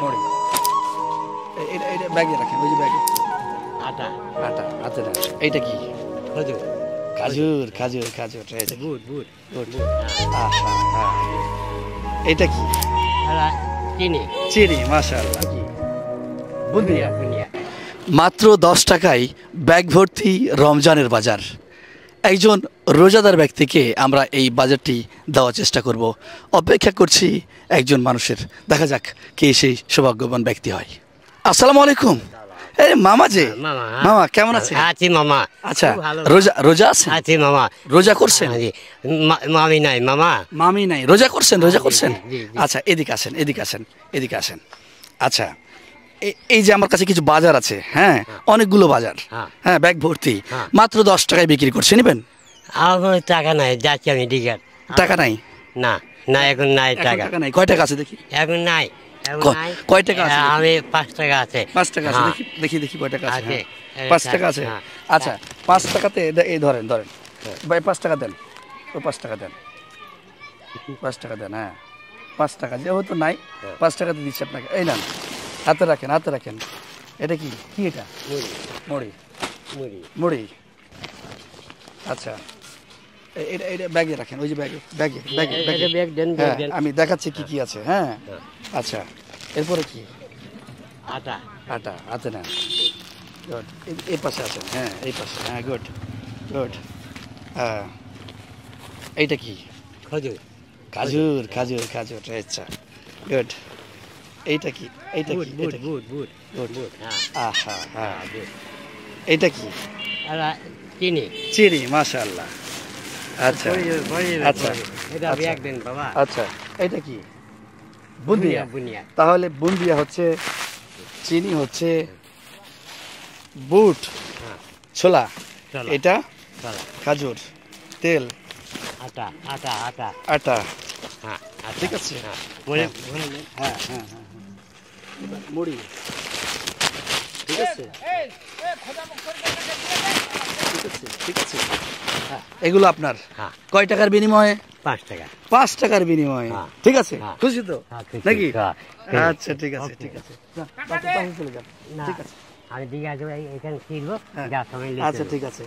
মুড়ি। এটা এটা ব্যাগে রাখেন, ওই যে ব্যাগে। আটা আটা হাতে রাখেন। এইটা কি? খজুর খাজুর খাজুর খাজুর। এই যে বুট বুট গুড। বুট আহা হ্যাঁ। এটা কি? আর চিনি চিনি। মাশাআল্লাহ। কি? বুন্দিয়া। বুনিয়া মাত্র 10 টাকায় ব্যাগ ভর্তি রমজানের বাজার। একজন রোজাদার ব্যক্তিকে আমরা এই বাজারটি দেওয়ার চেষ্টা করব। অপেক্ষা করছি একজন মানুষের, দেখা যাক কে সেই সৌভাগ্যবান ব্যক্তি হয়। আসসালামু আলাইকুম। এই মামা যে, মামা মামা কেমন আছেন? আছি মামা। আচ্ছা, খুব ভালো। রোজা রোজা আছেন? আছি মামা। রোজা করছেন? জি। মামি নাই মামা। মামি নাই, রোজা করছেন? রোজা জি, করছেন? জি, জি। আচ্ছা, এদিকে আসেন, এদিকে আসেন, এদিকে আসেন। আচ্ছা, এই যে আমার কাছে কিছু বাজার আছে, হ্যাঁ, অনেকগুলো বাজার, হ্যাঁ। হ্যাঁ, ব্যাগ ভর্তি, হ্যাঁ। মাত্র 10 টাকায় বিক্রি করছে, নেবেন? আমার টাকা নাই, যাচ্ছি আমি ডিগার। টাকা নাই? না না, এখন নাই এখন টাকা। টাকা নাই। কয় টাকা আছে দেখি? এখন নাই, এখন নাই। কয় টাকা আছে দেখি? আমি 5 টাকা আছে। 5 টাকা আছে, হ্যাঁ। দেখি দেখি দেখি কয় টাকা আছে। আছে। হ্যাঁ, 5 টাকা আছে। হ্যাঁ। আচ্ছা, 5 টাকাতে এই ধরেন ধরেন, ভাই 5 টাকা দেন, ও 5 টাকা দেন, 5 টাকা দেন। হ্যাঁ, 5 টাকা যেহেতু নাই, 5 টাকাতে দিচ্ছি আপনাকে। এই নেন, হাতে রাখেন, হাতে রাখেন। এটা কি? কি এটা? মুড়ি মুড়ি। মুড়ি মুড়ি। আচ্ছা, এটা এটা ব্যাগে রাখেন, ওই যে ব্যাগে ব্যাগে ব্যাগে ব্যাগে। এটা ব্যাগ দেন, ব্যাগ হ্যাঁ, দেন। আমি দেখাচ্ছি কি কি আছে। হ্যাঁ, হ্যাঁ। আচ্ছা, এরপরে কি? আটা আটা হাতে নেন। গুড। এই পাশে আছেন, হ্যাঁ, এই পাশে। হ্যাঁ, গুড গুড। হ্যাঁ, এইটা কি? খজুর খাজুর খাজুর খাজুর। আচ্ছা, গুড। এইটা কি? এইটা বুট কি? বুট এটা কি? বুট বুট গুড। বুট হ্যাঁ আহা হ্যাঁ। হ্যাঁ, বুট। এইটা কি? আর চিনি। চিনি। মাশাআল্লাহ। আচ্ছা আচ্ছা এটা আচ্ছা। ব্যাগ দেন বাবা। আচ্ছা, এইটা কি? বুন্দিয়া। বুনিয়া তাহলে বুন্দিয়া হচ্ছে, চিনি হচ্ছে, বুট, হ্যাঁ ছোলা, চলো এটা চলো। খাজুর, তেল, আটা আটা আটা আটা। হ্যাঁ আটা। ঠিক আছে। হ্যাঁ মনে হ্যাঁ। মনে নেই। হ্যাঁ হ্যাঁ হ্যাঁ। এবার মুড়ি। ঠিক আছে ঠিক আছে ঠিক আছে। হ্যাঁ, এগুলো আপনার হ্যাঁ কয় টাকার বিনিময়ে? 5 টাকা। 5 টাকার বিনিময়ে। হ্যাঁ। ঠিক আছে, হ্যাঁ। খুশি তো হ্যাঁ, খুশি। নাকি? হ্যাঁ, আচ্ছা, ঠিক আছে ঠিক আছে। যান, বাসে চলে যান। না, ঠিক আছে। আমি দিকে আসবো, এখানে ছিড়বো। হ্যাঁ। যা সময় আচ্ছা, ঠিক আছে।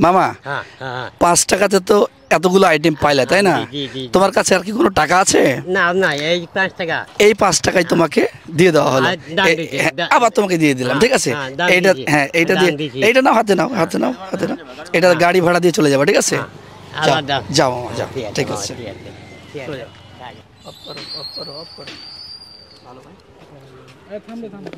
মামা, হ্যাঁ হ্যাঁ 5 টাকাতে তো এতগুলো আইটেম পাইলে, তাই না? জি, জি, জি। তোমার কাছে আর কি কোনো টাকা আছে? না না, এই 5 টাকা। এই 5 টাকায় তোমাকে দিয়ে দেওয়া হলো। আর দাম দিছি, হ্যাঁ, আবার তোমাকে দিয়ে দিলাম, হ্যাঁ, ঠিক আছে? হ্যাঁ, দাম এইটা, দিছি, হ্যাঁ, এইটা দিয়ে, দাম দিছি। এইটা নাও, হাতে নাও, হাতে নাও, হাতে নাও। এটা গাড়ি ভাড়া দিয়ে চলে যাবে, ঠিক আছে? হ্যাঁ, যাও, আবার দাম। যাও মামা, যাও। ঠিক আছে, ঠিক বাবা, আছে। ঠিক আছে, ঠিক চলে আছে। যাও। অফ করো, অফ করো, অফ করো। ভালো ভাই। থামবে থামবে